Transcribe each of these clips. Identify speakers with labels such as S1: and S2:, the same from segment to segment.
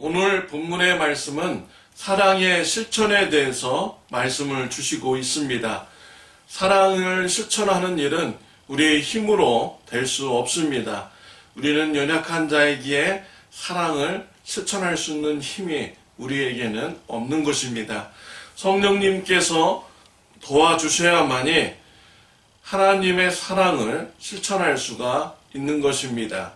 S1: 오늘 본문의 말씀은 사랑의 실천에 대해서 말씀을 주시고 있습니다. 사랑을 실천하는 일은 우리의 힘으로 될 수 없습니다. 우리는 연약한 자이기에 사랑을 실천할 수 있는 힘이 우리에게는 없는 것입니다. 성령님께서 도와주셔야만이 하나님의 사랑을 실천할 수가 있는 것입니다.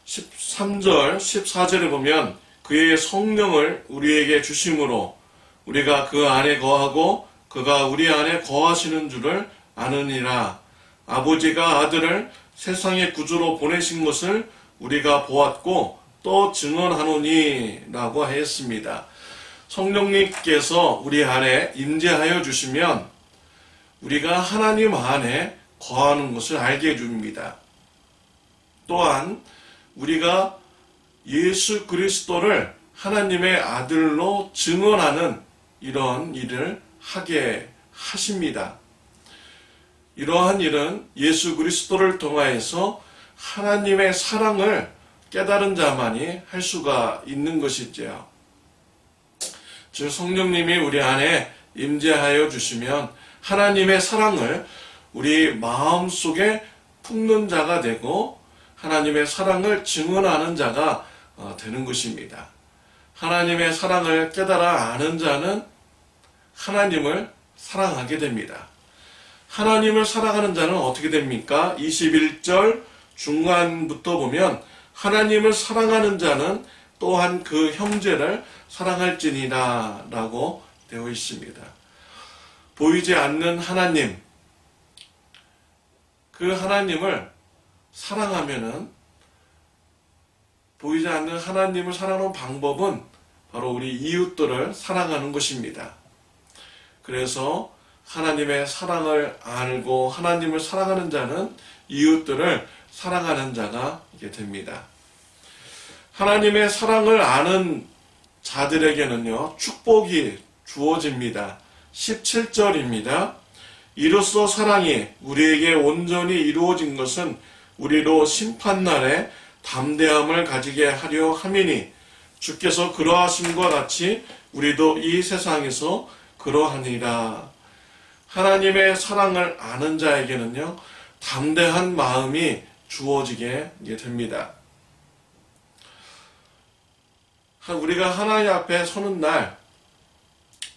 S1: 13절, 14절에 보면 그의 성령을 우리에게 주심으로 우리가 그 안에 거하고 그가 우리 안에 거하시는 줄을 아느니라. 아버지가 아들을 세상의 구주로 보내신 것을 우리가 보았고 또 증언하노니 라고 하였습니다. 성령님께서 우리 안에 임재하여 주시면 우리가 하나님 안에 거하는 것을 알게 해줍니다. 또한 우리가 예수 그리스도를 하나님의 아들로 증언하는 이런 일을 하게 하십니다. 이러한 일은 예수 그리스도를 통하여서 하나님의 사랑을 깨달은 자만이 할 수가 있는 것이지요. 즉 성령님이 우리 안에 임재하여 주시면 하나님의 사랑을 우리 마음속에 품는 자가 되고 하나님의 사랑을 증언하는 자가 되는 것입니다. 하나님의 사랑을 깨달아 아는 자는 하나님을 사랑하게 됩니다. 하나님을 사랑하는 자는 어떻게 됩니까? 21절 중간부터 보면 하나님을 사랑하는 자는 또한 그 형제를 사랑할지니라 라고 되어 있습니다. 보이지 않는 하나님, 그 하나님을 사랑하면은 보이지 않는 하나님을 사랑하는 방법은 바로 우리 이웃들을 사랑하는 것입니다. 그래서 하나님의 사랑을 알고 하나님을 사랑하는 자는 이웃들을 사랑하는 자가 됩니다. 하나님의 사랑을 아는 자들에게는요, 축복이 주어집니다. 17절입니다. 이로써 사랑이 우리에게 온전히 이루어진 것은 우리로 심판날에 담대함을 가지게 하려 함이니 주께서 그러하심과 같이 우리도 이 세상에서 그러하니라. 하나님의 사랑을 아는 자에게는요, 담대한 마음이 주어지게 됩니다. 우리가 하나님 앞에 서는 날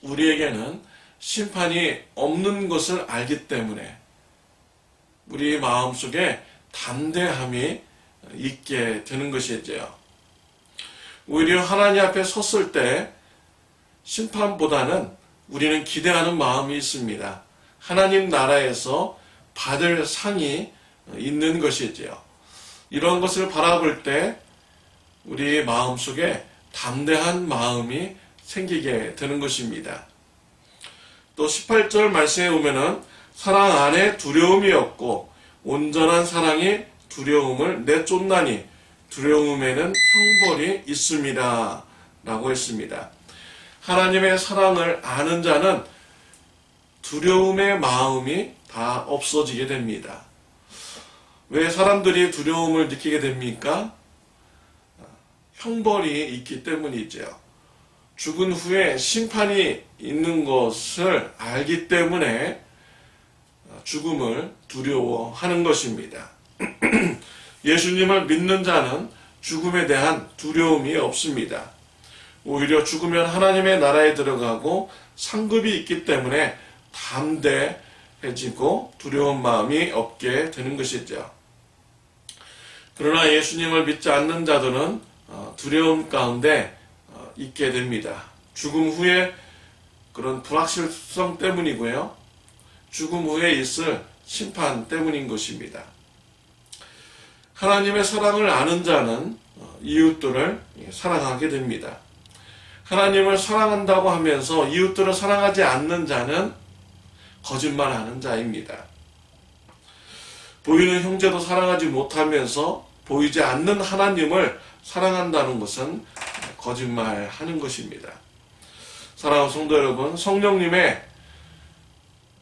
S1: 우리에게는 심판이 없는 것을 알기 때문에 우리 마음속에 담대함이 있게 되는 것이죠. 오히려 하나님 앞에 섰을 때 심판보다는 우리는 기대하는 마음이 있습니다. 하나님 나라에서 받을 상이 있는 것이지요. 이런 것을 바라볼 때 우리 마음속에 담대한 마음이 생기게 되는 것입니다. 또 18절 말씀에 보면은 사랑 안에 두려움이 없고 온전한 사랑이 두려움을 내쫓나니 두려움에는 형벌이 있습니다 라고 했습니다. 하나님의 사랑을 아는 자는 두려움의 마음이 다 없어지게 됩니다. 왜 사람들이 두려움을 느끼게 됩니까? 형벌이 있기 때문이죠. 죽은 후에 심판이 있는 것을 알기 때문에 죽음을 두려워하는 것입니다. 예수님을 믿는 자는 죽음에 대한 두려움이 없습니다. 오히려 죽으면 하나님의 나라에 들어가고 상급이 있기 때문에 담대해지고 두려운 마음이 없게 되는 것이죠. 그러나 예수님을 믿지 않는 자들은 두려움 가운데 있게 됩니다. 죽음 후에 그런 불확실성 때문이고요. 죽음 후에 있을 심판 때문인 것입니다. 하나님의 사랑을 아는 자는 이웃들을 사랑하게 됩니다. 하나님을 사랑한다고 하면서 이웃들을 사랑하지 않는 자는 거짓말하는 자입니다. 보이는 형제도 사랑하지 못하면서 보이지 않는 하나님을 사랑한다는 것은 거짓말하는 것입니다. 사랑하는 성도 여러분, 성령님의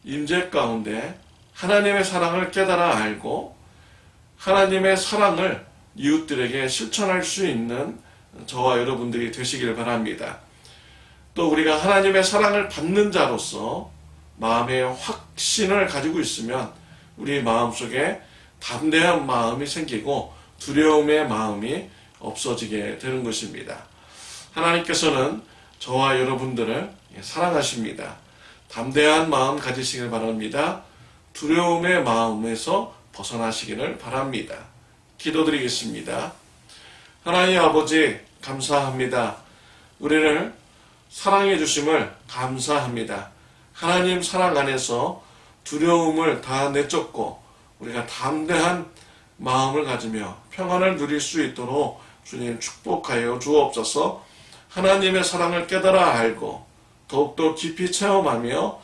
S1: 임재 가운데 하나님의 사랑을 깨달아 알고 하나님의 사랑을 이웃들에게 실천할 수 있는 저와 여러분들이 되시길 바랍니다. 또 우리가 하나님의 사랑을 받는 자로서 마음의 확신을 가지고 있으면 우리 마음속에 담대한 마음이 생기고 두려움의 마음이 없어지게 되는 것입니다. 하나님께서는 저와 여러분들을 사랑하십니다. 담대한 마음 가지시길 바랍니다. 두려움의 마음에서 벗어나시기를 바랍니다. 기도드리겠습니다. 하나님 아버지 감사합니다. 우리를 사랑해 주심을 감사합니다. 하나님 사랑 안에서 두려움을 다 내쫓고 우리가 담대한 마음을 가지며 평안을 누릴 수 있도록 주님 축복하여 주옵소서. 하나님의 사랑을 깨달아 알고 더욱더 깊이 체험하며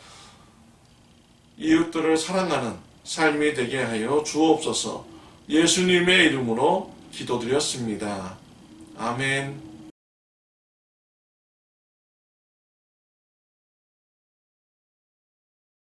S1: 이웃들을 사랑하는 삶이 되게 하여 주옵소서. 예수님의 이름으로 기도드렸습니다. 아멘.